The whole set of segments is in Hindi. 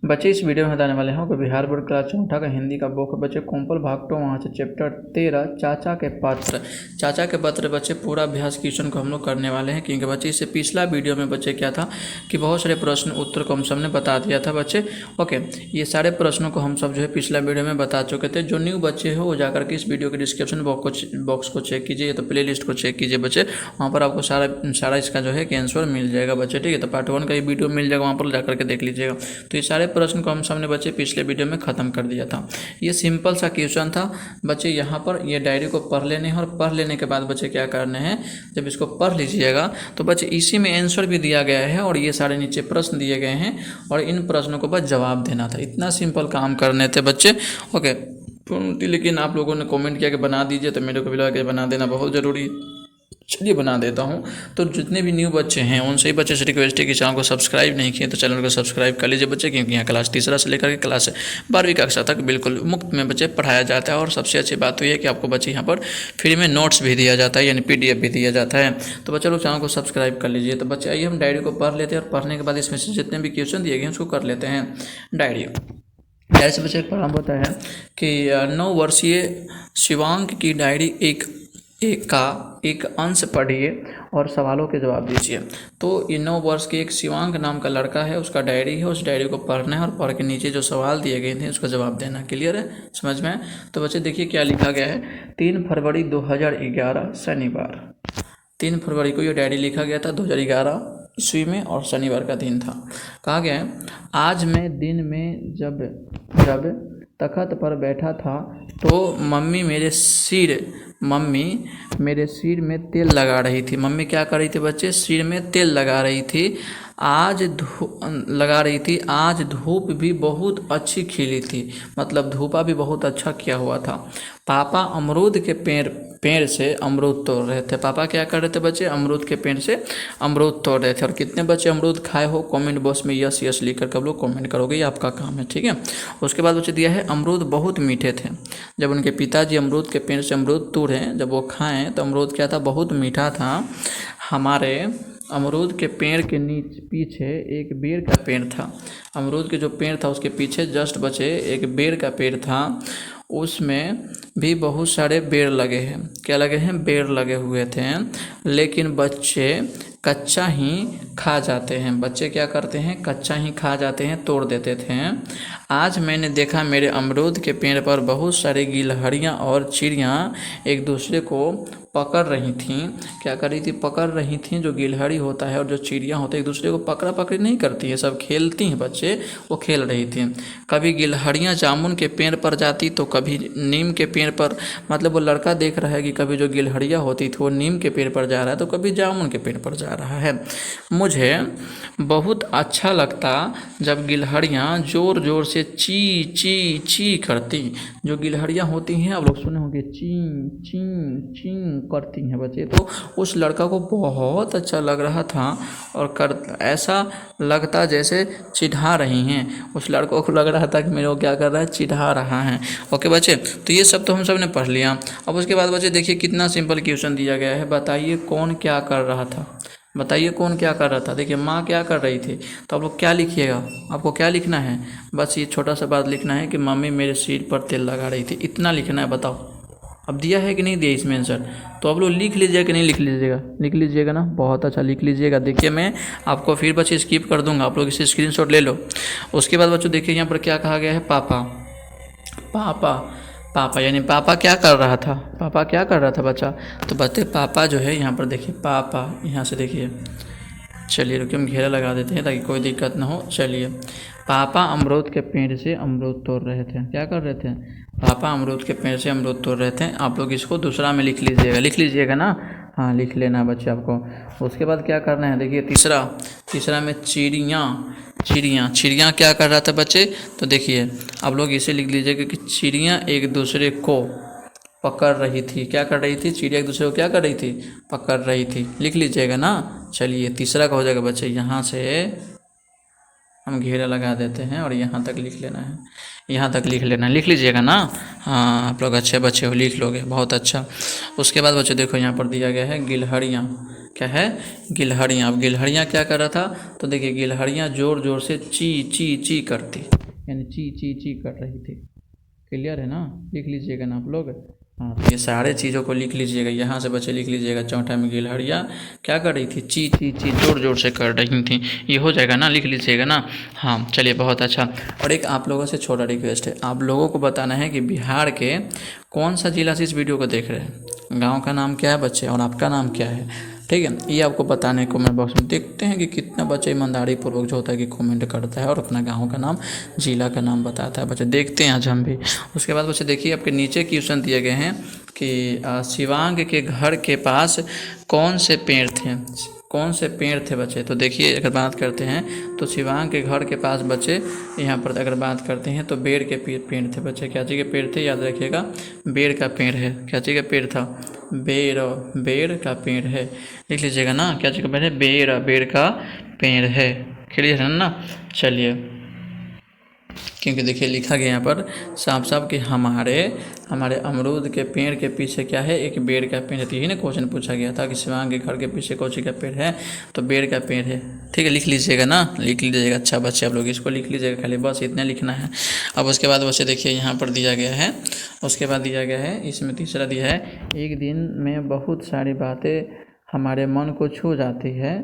बच्चे इस वीडियो में बताने वाले हैं कि बिहार बोर्ड क्लास चौथा का हिंदी का बुक बच्चे कोम्पल भाग 2 वहाँ से चैप्टर 13 चाचा के पत्र बच्चे पूरा अभ्यास क्वेश्चन को हम लोग करने वाले हैं, क्योंकि बच्चे इससे पिछला वीडियो में बच्चे क्या था कि बहुत सारे प्रश्न उत्तर को हम सब ने बता दिया था बच्चे। ओके, ये सारे प्रश्नों को हम सब जो है पिछला वीडियो में बता चुके थे। जो न्यू बच्चे हो वो जाकर के इस वीडियो के डिस्क्रिप्शन बॉक्स को चेक कीजिए, तो प्ले लिस्ट को चेक कीजिए बच्चे, वहाँ पर आपको सारा इसका जो है कि आंसर मिल जाएगा बच्चे। ठीक है, तो पार्ट 1 का ये वीडियो मिल जाएगा, वहाँ पर जाकर के देख लीजिएगा। तो ये सारे प्रश्न को हम सबने बच्चे पिछले वीडियो में ख़त्म कर दिया था। ये सिंपल सा क्वेश्चन था बच्चे। यहाँ पर ये डायरी को पढ़ लेने हैं और पढ़ लेने के बाद बच्चे क्या करने हैं, जब इसको पढ़ लीजिएगा तो बच्चे इसी में आंसर भी दिया गया है और ये सारे नीचे प्रश्न दिए गए हैं और इन प्रश्नों को बस जवाब देना था। इतना सिंपल काम करने थे बच्चे। ओके, लेकिन आप लोगों ने कमेंट किया कि बना दीजिए, तो मेरे को भी लगा कि बना देना बहुत ज़रूरी है। चलिए बना देता हूँ। तो जितने भी न्यू बच्चे हैं उनसे ही बच्चे से रिक्वेस्ट है कि चैनल को सब्सक्राइब नहीं किए तो चैनल को सब्सक्राइब कर लीजिए बच्चे, क्योंकि यहाँ क्लास तीसरा से लेकर के क्लास 12वीं कक्षा तक बिल्कुल मुफ्त में बच्चे पढ़ाया जाता है। और सबसे अच्छी बात तो ये है कि आपको बच्चे यहाँ पर फ्री में नोट्स भी दिया जाता है, यानी PDF भी दिया जाता है। तो बच्चे लोग चैनल को सब्सक्राइब कर लीजिए। तो बच्चे आइए हम डायरी को पढ़ लेते हैं और पढ़ने के बाद इसमें से जितने भी क्वेश्चन दिए गए हैं उसको कर लेते हैं। डायरी से बच्चे प्रारंभ होता है कि 9 वर्षीय शिवांक की डायरी एक अंश पढ़िए और सवालों के जवाब दीजिए। तो ये 9 वर्ष के एक शिवांक नाम का लड़का है, उसका डायरी है, उस डायरी को पढ़ना है और पढ़ के नीचे जो सवाल दिए गए थे उसका जवाब देना। क्लियर है, समझ में? तो बच्चे देखिए क्या लिखा गया है। 3 फरवरी 2011 शनिवार, 3 फरवरी को ये डायरी लिखा गया था 2011 ईस्वी में और शनिवार का दिन था। कहा गया है, आज मैं दिन में जब तख्त पर बैठा था तो मम्मी मेरे सिर में तेल लगा रही थी। मम्मी क्या कर रही थी बच्चे? सिर में तेल लगा रही थी। आज धूप भी बहुत अच्छी खिली थी, मतलब धूपा भी बहुत अच्छा किया हुआ था। पापा अमरूद के पेड़ से अमरूद तोड़ रहे थे। पापा क्या कर रहे थे बच्चे? अमरूद के पेड़ से अमरूद तोड़ रहे थे। और कितने बच्चे अमरूद खाए हो कमेंट बॉक्स में यस लिख कर लोग कमेंट करोगे, ये आपका काम है। ठीक है, उसके बाद बच्चे दिया है अमरूद बहुत मीठे थे। जब उनके पिताजी अमरूद के पेड़ से अमरूद तोड़े, जब वो खाएं तो अमरूद क्या था? बहुत मीठा था। हमारे अमरूद के पेड़ के पीछे एक बेर का पेड़ था। अमरूद के जो पेड़ था उसके पीछे जस्ट बचे एक बेर का पेड़ था, उसमें भी बहुत सारे बेर लगे हैं। क्या लगे हैं? बेर लगे हुए थे। लेकिन बच्चे कच्चा ही खा जाते हैं। बच्चे क्या करते हैं? कच्चा ही खा जाते हैं, तोड़ देते थे। आज मैंने देखा मेरे अमरूद के पेड़ पर बहुत सारी गिलहरियाँ और चिड़ियाँ एक दूसरे को पकड़ रही थीं। क्या कर रही थी? पकड़ रही थीं। जो गिलहरी होता है और जो चिड़ियाँ होती हैं एक दूसरे को पकड़ा पकड़ी नहीं करती हैं, सब खेलती हैं बच्चे, वो खेल रही थी। कभी गिलहरियाँ जामुन के पेड़ पर जाती तो कभी नीम के पेड़ पर, मतलब वो लड़का देख रहा है कि कभी जो गिलहरियाँ होती थी वो नीम के पेड़ पर जा रहा है तो कभी जामुन के पेड़ पर जा रहा है। मुझे बहुत अच्छा लगता जब गिलहरियाँ ज़ोर ज़ोर से ची ची ची करती। जो गिलहरियाँ होती हैं आप लोग सुने होंगे, ची ची ची करती हैं बच्चे। तो उस लड़का को बहुत अच्छा लग रहा था और ऐसा लगता जैसे चिढ़ा रही हैं। उस लड़कों को लग रहा था कि मेरे को क्या कर रहा है? चिढ़ा रहा है। ओके बच्चे, तो ये सब तो हम सब ने पढ़ लिया। अब उसके बाद बच्चे देखिए कितना सिंपल क्वेश्चन दिया गया है। बताइए कौन क्या कर रहा था? बताइए कौन क्या कर रहा था? देखिए माँ क्या कर रही थी, तो आप लोग क्या लिखिएगा? आपको क्या लिखना है? बस ये छोटा सा बात लिखना है कि मम्मी मेरे सिर पर तेल लगा रही थी, इतना लिखना है। बताओ अब दिया है कि नहीं दिया इसमें आंसर? तो आप लोग लिख लीजिएगा कि नहीं लिख लीजिएगा? लिख लीजिएगा ना, बहुत अच्छा लिख लीजिएगा। देखिए मैं आपको फिर बच्चे स्किप कर दूंगा, आप लोग इसे स्क्रीनशॉट ले लो। उसके बाद बच्चों देखिए यहाँ पर क्या कहा गया है, पापा यानी पापा क्या कर रहा था? पापा क्या कर रहा था बच्चा? तो बच्चे पापा जो है यहाँ पर देखिए, पापा यहाँ से देखिए, चलिए रुकिए हम घेरा लगा देते हैं ताकि कोई दिक्कत ना हो। चलिए, पापा अमरूद के पेड़ से अमरूद तोड़ रहे थे। क्या कर रहे थे? पापा अमरूद के पेड़ से अमरूद तोड़ रहे थे। आप लोग इसको दूसरा में लिख लीजिएगा ना। हाँ लिख लेना बच्चे आपको। उसके बाद क्या करना है देखिए, तीसरा में चिड़ियाँ क्या कर रहा था बच्चे? तो देखिए आप लोग इसे लिख लीजिएगा कि चिड़ियाँ एक दूसरे को पकड़ रही थी। क्या कर रही थी? चिड़िया एक दूसरे को क्या कर रही थी? पकड़ रही थी। लिख लीजिएगा ना। चलिए तीसरा का हो जाएगा बच्चे, यहाँ से हम घेरा लगा देते हैं और यहाँ तक लिख लेना है। यहाँ तक लिख लेना, लिख लीजिएगा ना। हाँ, आप लोग अच्छे बच्चे हो, लिख लोगे, बहुत अच्छा। उसके बाद बच्चों देखो यहाँ पर दिया गया है गिलहरियाँ। क्या है? गिलहरियाँ। अब गिलहरियाँ क्या कर रहा था? तो देखिए गिलहरियाँ ज़ोर ज़ोर से ची ची ची करती, यानी ची ची ची कर रही थी। क्लियर है ना? लिख लीजिएगा ना आप लोग। हाँ, तो ये सारे चीज़ों को लिख लीजिएगा, यहाँ से बच्चे लिख लीजिएगा। चौथा में गिलहरियाँ क्या कर रही थी? ची ची ची ज़ोर ज़ोर से कर रही थी। ये हो जाएगा ना? लिख लीजिएगा ना। हाँ चलिए, बहुत अच्छा। और एक आप लोगों से छोटा रिक्वेस्ट है, आप लोगों को बताना है कि बिहार के कौन सा जिला से इस वीडियो को देख रहे हैं, गाँव का नाम क्या है बच्चे, और आपका नाम क्या है। ठीक है, ये आपको बताने को कमेंट बॉक्स में। देखते हैं कि कितना बच्चा ईमानदारी पूर्वक जो होता है कि कमेंट करता है और अपना गांव का नाम, जिला का नाम बताता है। बच्चे देखते हैं आज हम भी। उसके बाद बच्चे देखिए आपके नीचे क्वेश्चन दिए गए हैं कि शिवांग के घर के पास कौन से पेड़ थे, कौन से पेड़ थे बच्चे। तो देखिए अगर बात करते हैं तो शिवांग के घर के पास बच्चे यहाँ पर अगर बात करते हैं तो बेर के पेड़ थे बच्चे। क्या चीज़ के पेड़ थे? याद रखिएगा, बेर का पेड़ है। क्या चीज़ का पेड़ था? बेर का पेड़ है। लिख लीजिएगा ना, क्या चीज़ का पेड़ है? बेर का पेड़ है। क्लियर है ना? चलिए, क्योंकि देखिए लिखा गया यहाँ पर साफ साफ कि हमारे अमरूद के पेड़ के पीछे क्या है? एक बेर का पेड़ है। तो यही ना क्वेश्चन पूछा गया था कि शिवांग के घर के पीछे कौन सी का पेड़ है? तो बेर का पेड़ है। ठीक है, लिख लीजिएगा ना, लिख लीजिएगा। अच्छा बच्चे आप लोग इसको लिख लीजिएगा, खाली बस इतना लिखना है। अब उसके बाद बच्चे देखिए यहाँ पर दिया गया है, उसके बाद दिया गया है इसमें तीसरा दिया है, एक दिन में बहुत सारी बातें हमारे मन को छू जाती है,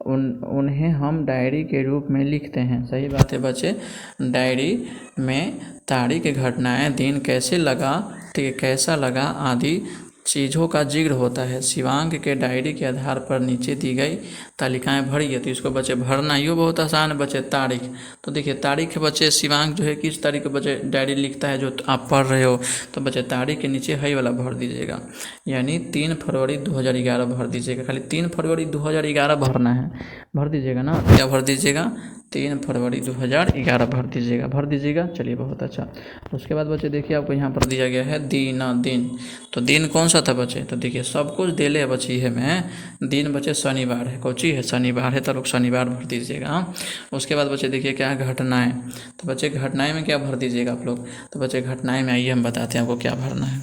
उन्हें हम डायरी के रूप में लिखते हैं। सही बात है बच्चे, डायरी में तारीख, घटनाएं, दिन कैसे लगा, ठीक है, कैसा लगा आदि चीज़ों का जिक्र होता है। शिवांग के डायरी के आधार पर नीचे दी गई तालिकाएं भरी है। तो इसको बच्चे भरना ये बहुत आसान है बच्चे। तारीख, तो देखिए तारीख बच्चे शिवांग जो है किस तारीख को बच्चे डायरी लिखता है जो आप पढ़ रहे हो, तो बच्चे तारीख के नीचे हई वाला भर दीजिएगा, यानी 3 फरवरी 2011 भर दीजिएगा। खाली 3 फरवरी 2011 भरना है, भर दीजिएगा ना। क्या भर दीजिएगा? 3 फरवरी 2011 भर दीजिएगा, भर दीजिएगा। चलिए बहुत अच्छा। उसके बाद बच्चे देखिए आपको यहाँ पर दिया गया है दिन। तो दिन कौन सा था बच्चे? तो देखिए सब कुछ दे ले बच्ची है में दिन बच्चे शनिवार है। कौची है? शनिवार है, तो लोग शनिवार भर दीजिएगा। उसके बाद बच्चे देखिए क्या है? घटनाएँ। तो बच्चे घटनाएँ में क्या भर दीजिएगा आप लोग? तो बच्चे घटनाएँ में आइए हम बताते हैं आपको क्या भरना है।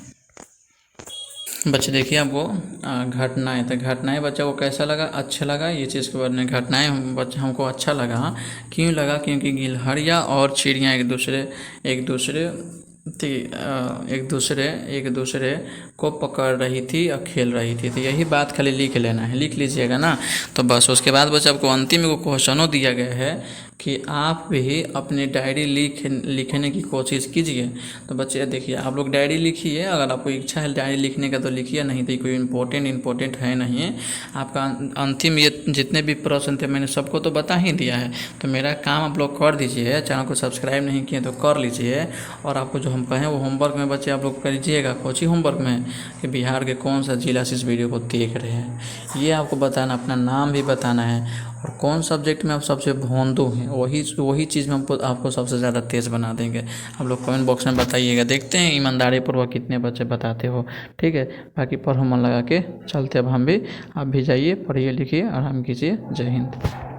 बच्चे देखिए आपको घटनाएँ, तो घटनाएँ बच्चा को कैसा लगा? अच्छा लगा। ये चीज़ के बारे में घटनाएँ बच्चे हमको अच्छा लगा। क्यों लगा? क्योंकि गिलहरियाँ और चिड़ियाँ एक दूसरे को पकड़ रही थी और खेल रही थी। तो यही बात खाली लिख लेना है, लिख लीजिएगा ना। तो बस उसके बाद बच्चे आपको अंतिम में क्वेश्चनों दिया गया है कि आप भी अपनी डायरी लिखने की कोशिश कीजिए। तो बच्चे देखिए आप लोग डायरी लिखिए, अगर आपको इच्छा है डायरी लिखने का तो लिखिए, नहीं तो कोई इम्पोर्टेंट है नहीं। आपका अंतिम ये जितने भी प्रश्न थे मैंने सबको तो बता ही दिया है। तो मेरा काम आप लोग कर दीजिए, चैनल को सब्सक्राइब नहीं किए तो कर लीजिए। और आपको जो हम कहें वो होमवर्क में बच्चे आप लोग करिएगा। कोचिंग होमवर्क में कि बिहार के कौन सा जिला से इस वीडियो को देख रहे हैं, ये आपको बताना, अपना नाम भी बताना है और कौन सब्जेक्ट में आप सबसे भोंदू हैं, वही चीज़ में आपको सबसे ज़्यादा तेज़ बना देंगे। आप लोग कमेंट बॉक्स में बताइएगा, देखते हैं ईमानदारी पूर्वक कितने बच्चे बताते हो। ठीक है, बाकी पढ़ो मन लगा के। चलते अब हम भी, आप भी जाइए, पढ़िए लिखिए, आराम कीजिए। जय हिंद।